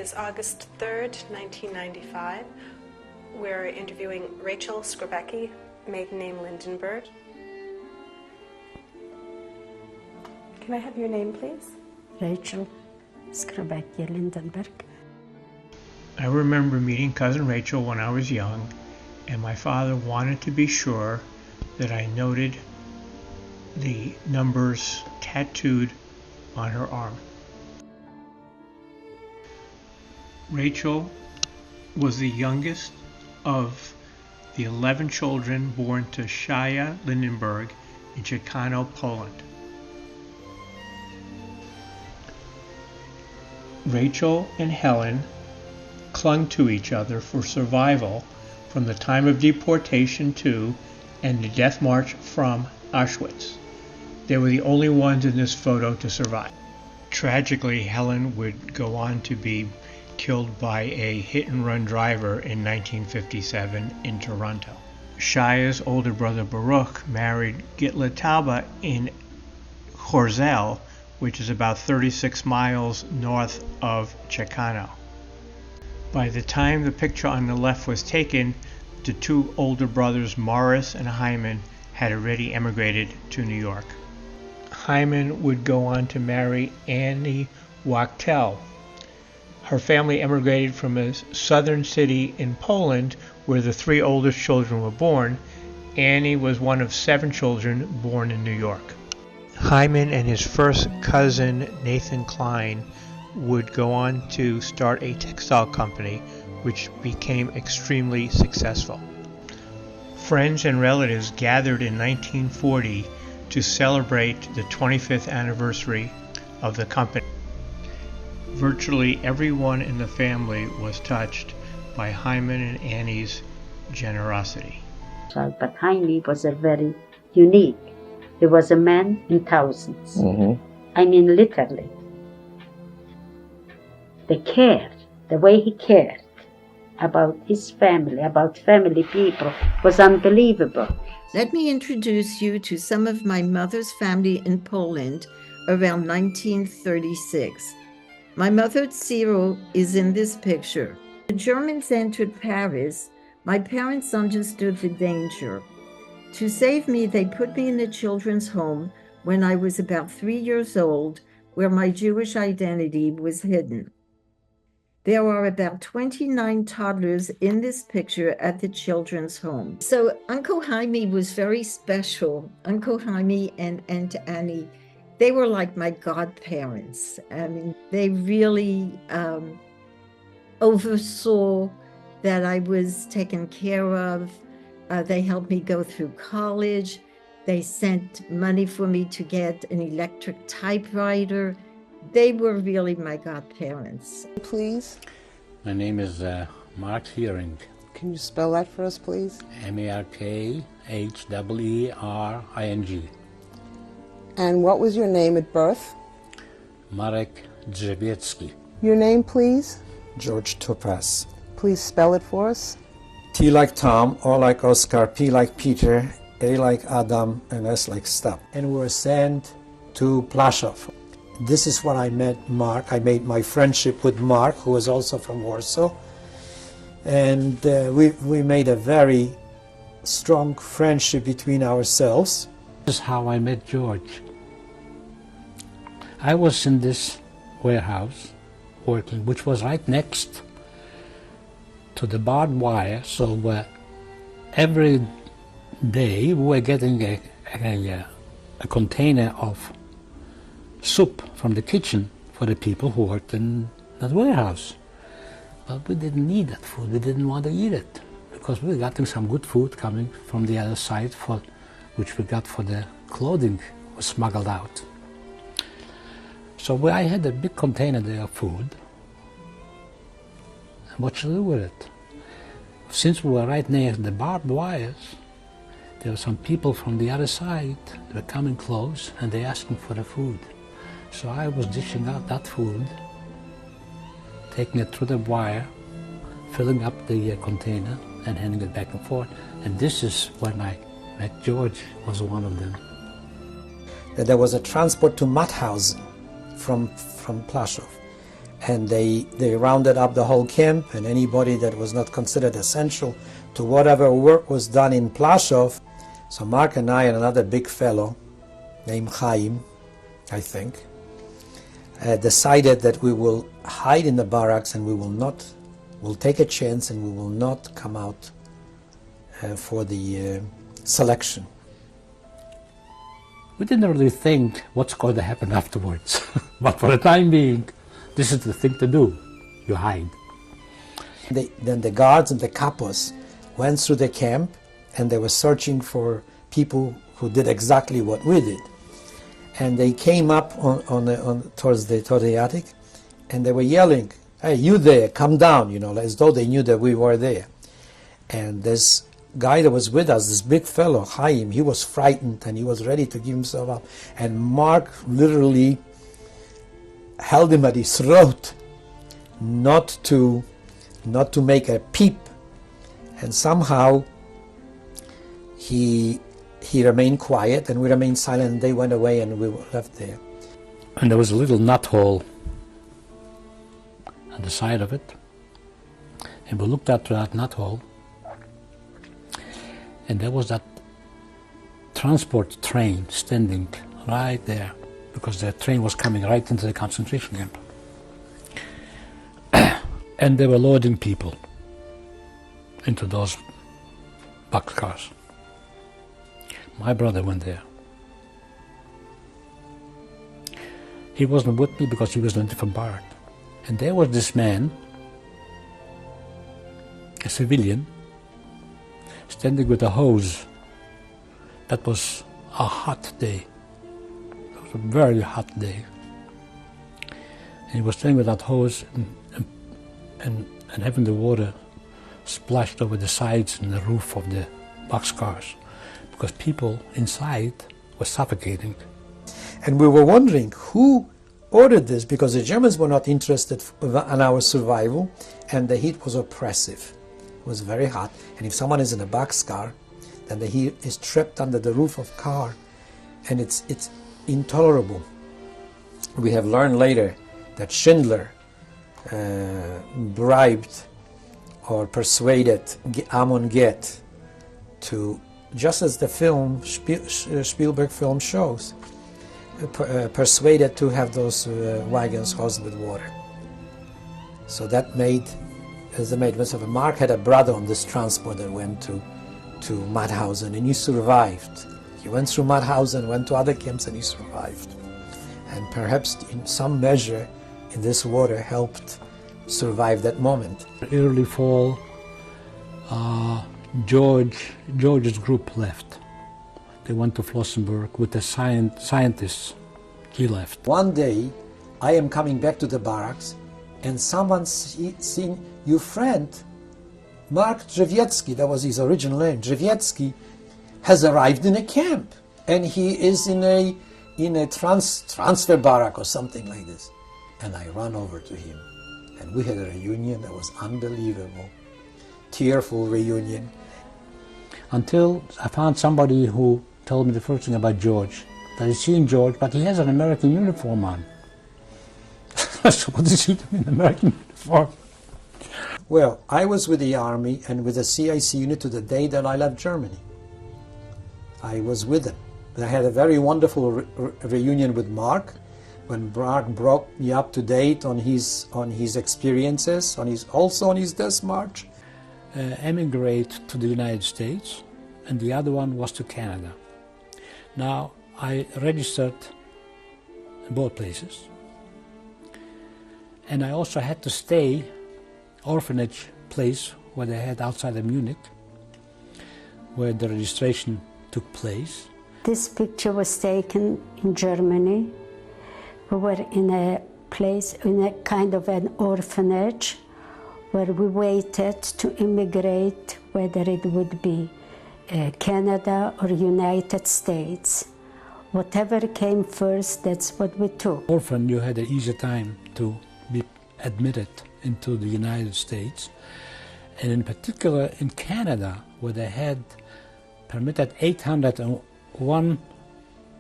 is August 3rd, 1995. We're interviewing Rachel Skrebecki, maiden name Lindenberg. Can I have your name, please? Rachel Skrebecki Lindenberg. I remember meeting Cousin Rachel when I was young, and my father wanted to be sure that I noted the numbers tattooed on her arm. Rachel was the youngest of the 11 children born to Shaya Lindenberg in Chicano, Poland. Rachel and Helen clung to each other for survival from the time of deportation to and the death march from Auschwitz. They were the only ones in this photo to survive. Tragically, Helen would go on to be killed by a hit-and-run driver in 1957 in Toronto. Shaya's older brother Baruch married Gitla Tauba in Horzel, which is about 36 miles north of Chicano. By the time the picture on the left was taken, the two older brothers, Morris and Hyman, had already emigrated to New York. Hyman would go on to marry Annie Wachtel. Her family emigrated from a southern city in Poland where the three oldest children were born. Annie was one of 7 children born in New York. Hyman and his first cousin, Nathan Klein, would go on to start a textile company which became extremely successful. Friends and relatives gathered in 1940 to celebrate the 25th anniversary of the company. Virtually everyone in the family was touched by Hyman and Annie's generosity. But Jaime was a very unique. He was a man in thousands. I mean, literally. The care, the way he cared about his family, about family people, was unbelievable. Let me introduce you to some of my mother's family in Poland around 1936. My mother, Ciro, is in this picture. The Germans entered Paris. My parents understood the danger. To save me, they put me in the children's home when I was about 3 years old, where my Jewish identity was hidden. There are about 29 toddlers in this picture at the children's home. So Uncle Jaime was very special. Uncle Jaime and Aunt Annie, they were like my godparents. I mean, they really oversaw that I was taken care of. They helped me go through college. They sent money for me to get an electric typewriter. They were really my godparents. Please. My name is Mark Heering. Can you spell that for us, please? Markhering. And what was your name at birth? Marek Drzewiecki. Your name, please? George Topaz. Please spell it for us. T like Tom, O like Oscar, P like Peter, A like Adam, and S like Stop. And we were sent to Plaszów. This is when I met Mark. I made my friendship with Mark, who was also from Warsaw. And we made a very strong friendship between ourselves. This is how I met George. I was in this warehouse working, which was right next to the barbed wire, so every day we were getting a container of soup from the kitchen for the people who worked in that warehouse. But we didn't need that food, we didn't want to eat it, because we were getting some good food coming from the other side, which we got for the clothing was smuggled out. So I had a big container there of food. And what should I do with it? Since we were right near the barbed wires, there were some people from the other side. They were coming close and they asking for the food. So I was dishing out that food, taking it through the wire, filling up the container and handing it back and forth. And this is when I met George, was one of them. There was a transport to Mauthausen from Plaszów. and they rounded up the whole camp, and anybody that was not considered essential to whatever work was done in Plaszów. So Mark and I and another big fellow named Chaim, I think, decided that we will hide in the barracks and we'll take a chance and we will not come out for the selection. We didn't really think what's going to happen afterwards. But for the time being, this is the thing to do. You hide. Then the guards and the kapos went through the camp and they were searching for people who did exactly what we did. And they came up towards the attic and they were yelling, "Hey, you there, come down," as though they knew that we were there. And this guy that was with us, this big fellow, Chaim, he was frightened and he was ready to give himself up. And Mark literally held him at his throat not to make a peep. And somehow he remained quiet and we remained silent, and they went away and we were left there. And there was a little nut hole on the side of it. And we looked out through that nut hole, and there was that transport train standing right there, because the train was coming right into the concentration camp. And they were loading people into those boxcars. My brother went there. He wasn't with me because he was in a different barrack. And there was this man, a civilian, standing with a hose. That was a hot day. It was a very hot day. And he was standing with that hose and having the water splashed over the sides and the roof of the boxcars, because people inside were suffocating. And we were wondering who ordered this, because the Germans were not interested in our survival and the heat was oppressive. It was very hot, and if someone is in a boxcar, then the heat is trapped under the roof of car, and it's intolerable. We have learned later that Schindler bribed or persuaded Amon Get to, just as the film Spielberg film shows, persuaded to have those wagons hosed with water. So that made the made. Mark had a brother on this transport that went to Mauthausen, and he survived. He went through Mauthausen, went to other camps, and he survived. And perhaps in some measure, in this water helped survive that moment. Early fall, George's group left. They went to Flossenburg with the scientists. He left. One day, I am coming back to the barracks, and someone seen your friend, Mark Drzewiecki, that was his original name, Drzewiecki, has arrived in a camp, and he is in a transfer barrack or something like this. And I ran over to him, and we had a reunion that was unbelievable, tearful reunion. Until I found somebody who told me the first thing about George, that he's seen George, but he has an American uniform on. So what does he do in an American uniform? Well, I was with the army and with the CIC unit to the day that I left Germany. I was with them. I had a very wonderful reunion with Mark, when Mark brought me up to date on his experiences, also on his death march. Emigrate to the United States, and the other one was to Canada. Now, I registered in both places, and I also had to stay orphanage place where they had outside of Munich, where the registration took place. This picture was taken in Germany. We were in a place, in a kind of an orphanage, where we waited to immigrate, whether it would be Canada or United States. Whatever came first, that's what we took. Orphan, you had an easy time to be admitted into the United States, and in particular in Canada, where they had permitted 801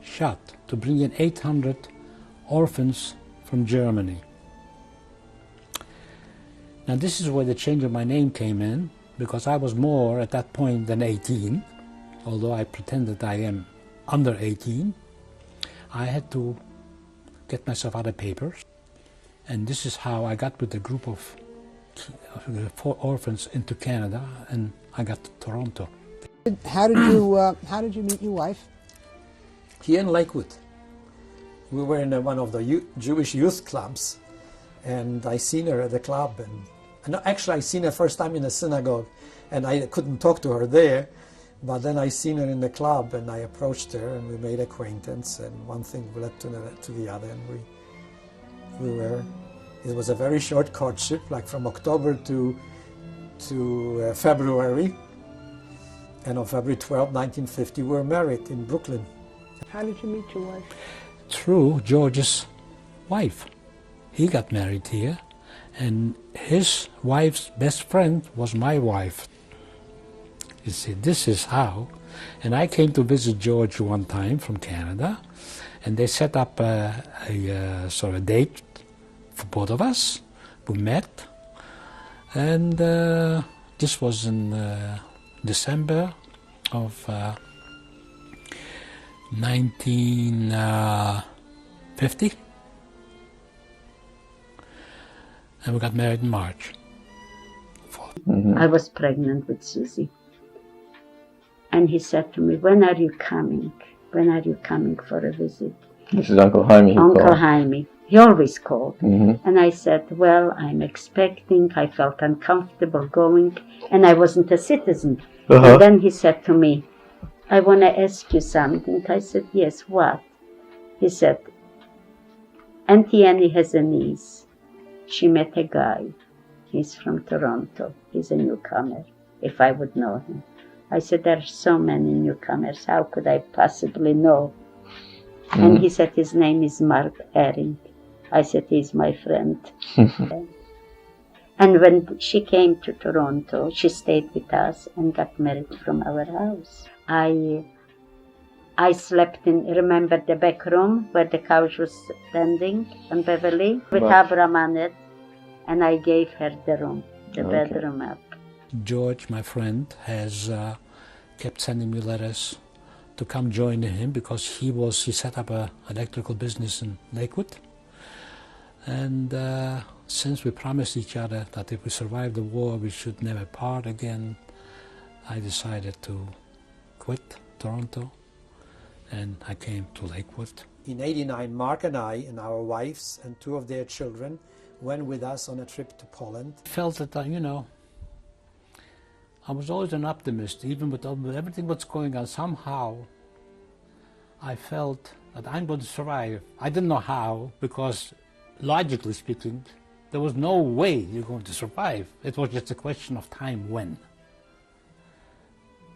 shot to bring in 800 orphans from Germany. Now this is where the change of my name came in, because I was more at that point than 18, although I pretended I am under 18. I had to get myself out of papers, and this is how I got with a group of 4 orphans into Canada, and I got to Toronto. How did you meet your wife? Here in Lakewood. We were in one of the Jewish youth clubs, and I seen her at the club, and actually I seen her first time in the synagogue, and I couldn't talk to her there, but then I seen her in the club, and I approached her, and we made acquaintance, and one thing led to the other, and it was a very short courtship, like from October to February, and on February 12, 1950, we were married in Brooklyn. How did you meet your wife? Through George's wife. He got married here, and his wife's best friend was my wife. You see, this is how. And I came to visit George one time from Canada, and they set up a sort of date for both of us. We met, and this was in December of 1950, and we got married in March. I was pregnant with Susie. And he said to me, when are you coming? When are you coming for a visit? This is Uncle Jaime. Uncle Jaime. He always called. Mm-hmm. And I said, well, I'm expecting. I felt uncomfortable going, and I wasn't a citizen. Uh-huh. And then he said to me, I want to ask you something. I said, yes, what? He said, Auntie Annie has a niece. She met a guy. He's from Toronto. He's a newcomer, if I would know him. I said, there are so many newcomers. How could I possibly know? Mm-hmm. And he said, his name is Mark Ehring. I said, he's my friend. And when she came to Toronto, she stayed with us and got married from our house. I slept in, remember the back room where the couch was standing on Beverly with Abraham on it, and I gave her the room, the bedroom up. George, my friend, has kept sending me letters to come join him because he set up an electrical business in Lakewood. And since we promised each other that if we survive the war, we should never part again, I decided to quit Toronto, and I came to Lakewood. In '89, Mark and I and our wives and 2 of their children went with us on a trip to Poland. I felt that, I was always an optimist, even with everything that's going on. Somehow, I felt that I'm going to survive. I didn't know how, because logically speaking, there was no way you're going to survive. It was just a question of time when.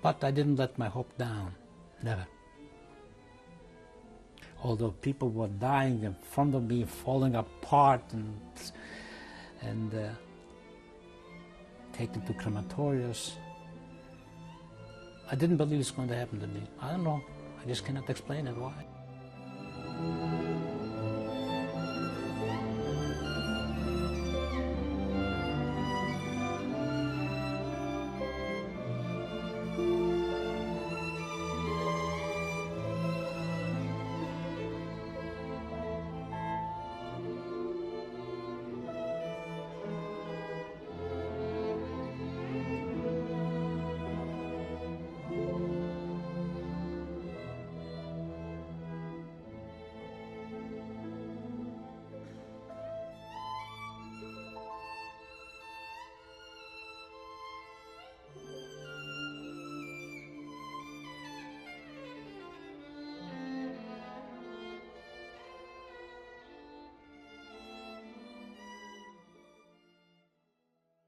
But I didn't let my hope down, never. Although people were dying in front of me, falling apart, and taken to crematoriums, I didn't believe it's going to happen to me. I don't know. I just cannot explain it why.